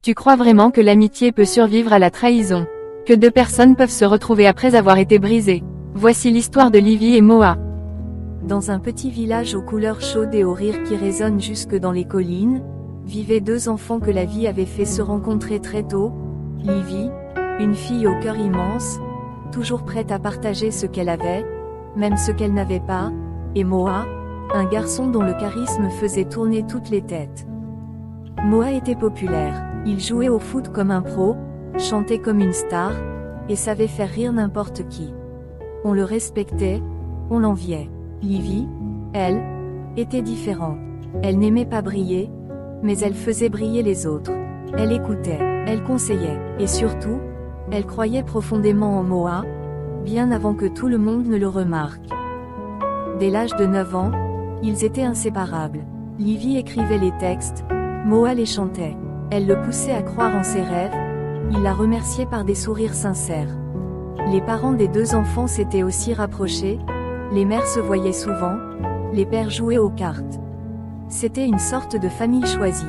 Tu crois vraiment que l'amitié peut survivre à la trahison? Que deux personnes peuvent se retrouver après avoir été brisées? Voici l'histoire de Livy et Moa. Dans un petit village aux couleurs chaudes et aux rires qui résonnent jusque dans les collines, vivaient deux enfants que la vie avait fait se rencontrer très tôt. Livy, une fille au cœur immense, toujours prête à partager ce qu'elle avait, même ce qu'elle n'avait pas, et Moa, un garçon dont le charisme faisait tourner toutes les têtes. Moa était populaire, il jouait au foot comme un pro, chantait comme une star, et savait faire rire n'importe qui. On le respectait, on l'enviait. Livy, elle, était différente. Elle n'aimait pas briller, mais elle faisait briller les autres. Elle écoutait, elle conseillait, et surtout, elle croyait profondément en Moa, bien avant que tout le monde ne le remarque. Dès l'âge de 9 ans, ils étaient inséparables. Livy écrivait les textes, Moa les chantait. Elle le poussait à croire en ses rêves, il la remerciait par des sourires sincères. Les parents des deux enfants s'étaient aussi rapprochés, les mères se voyaient souvent, les pères jouaient aux cartes. C'était une sorte de famille choisie.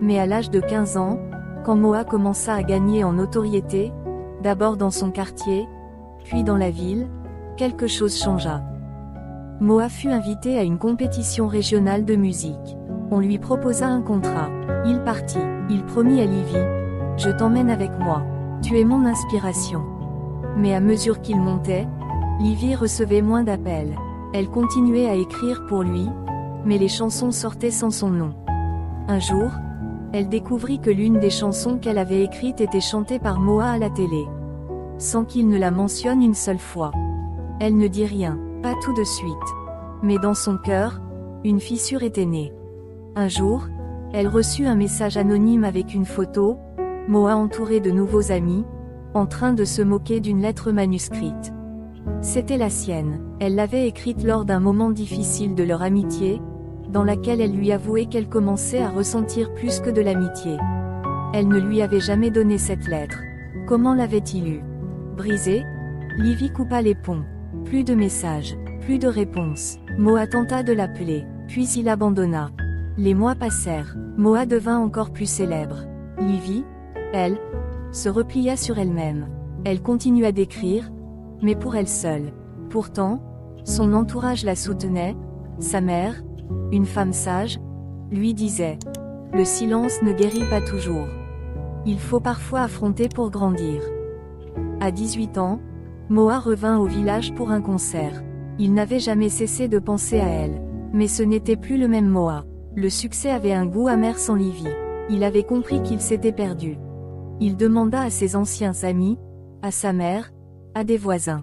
Mais à l'âge de 15 ans, quand Moa commença à gagner en notoriété, d'abord dans son quartier, puis dans la ville, quelque chose changea. Moa fut invité à une compétition régionale de musique. On lui proposa un contrat. Il partit. Il promit à Livy, « Je t'emmène avec moi. Tu es mon inspiration. » Mais à mesure qu'il montait, Livy recevait moins d'appels. Elle continuait à écrire pour lui, mais les chansons sortaient sans son nom. Un jour, elle découvrit que l'une des chansons qu'elle avait écrites était chantée par Moa à la télé. Sans qu'il ne la mentionne une seule fois. Elle ne dit rien, pas tout de suite. Mais dans son cœur, une fissure était née. Un jour, elle reçut un message anonyme avec une photo, Moa entourée de nouveaux amis, en train de se moquer d'une lettre manuscrite. C'était la sienne. Elle l'avait écrite lors d'un moment difficile de leur amitié, dans laquelle elle lui avouait qu'elle commençait à ressentir plus que de l'amitié. Elle ne lui avait jamais donné cette lettre. Comment l'avait-il eue? Brisée, Livy coupa les ponts. Plus de messages, plus de réponses. Moa tenta de l'appeler, puis il abandonna. Les mois passèrent. Moa devint encore plus célèbre. Livy, elle, se replia sur elle-même. Elle continua d'écrire, mais pour elle seule. Pourtant, son entourage la soutenait. Sa mère, une femme sage, lui disait « Le silence ne guérit pas toujours. Il faut parfois affronter pour grandir. » À 18 ans, Moa revint au village pour un concert. Il n'avait jamais cessé de penser à elle. Mais ce n'était plus le même Moa. Le succès avait un goût amer sans Livy. Il avait compris qu'il s'était perdu. Il demanda à ses anciens amis, à sa mère, à des voisins.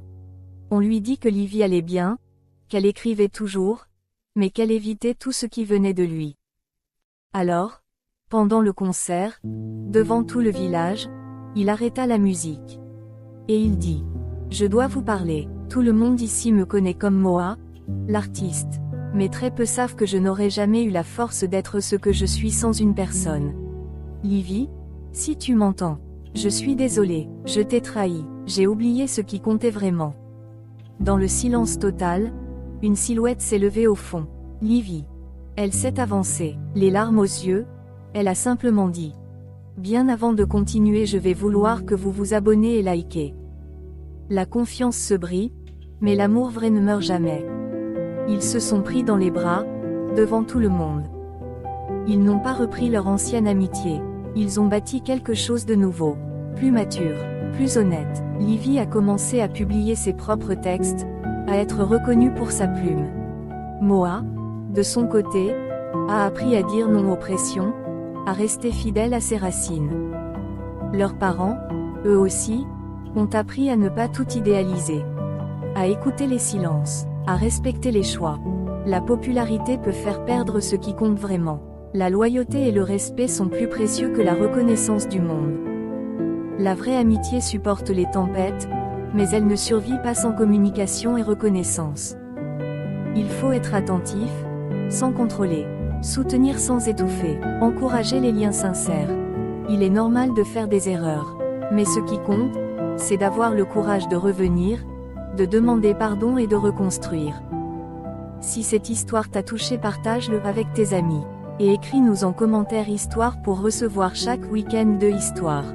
On lui dit que Livy allait bien, qu'elle écrivait toujours, mais qu'elle évitait tout ce qui venait de lui. Alors, pendant le concert, devant tout le village, il arrêta la musique. Et il dit « Je dois vous parler, tout le monde ici me connaît comme Moa, l'artiste. Mais très peu savent que je n'aurais jamais eu la force d'être ce que je suis sans une personne. Livy, si tu m'entends, je suis désolé, je t'ai trahi, j'ai oublié ce qui comptait vraiment. » Dans le silence total, une silhouette s'est levée au fond. Livy. Elle s'est avancée, les larmes aux yeux, elle a simplement dit « Bien avant de continuer, je vais vouloir que vous vous abonnez et likez. » La confiance se brille, mais l'amour vrai ne meurt jamais. Ils se sont pris dans les bras, devant tout le monde. Ils n'ont pas repris leur ancienne amitié. Ils ont bâti quelque chose de nouveau, plus mature, plus honnête. Livy a commencé à publier ses propres textes, à être reconnue pour sa plume. Moa, de son côté, a appris à dire non aux pressions, à rester fidèle à ses racines. Leurs parents, eux aussi, ont appris à ne pas tout idéaliser, à écouter les silences, à respecter les choix. La popularité peut faire perdre ce qui compte vraiment. La loyauté et le respect sont plus précieux que la reconnaissance du monde. La vraie amitié supporte les tempêtes, mais elle ne survit pas sans communication et reconnaissance. Il faut être attentif, sans contrôler, soutenir sans étouffer, encourager les liens sincères. Il est normal de faire des erreurs, mais ce qui compte, c'est d'avoir le courage de revenir, de demander pardon et de reconstruire. Si cette histoire t'a touché, partage-le avec tes amis. Et écris-nous en commentaire histoire pour recevoir chaque week-end de histoire.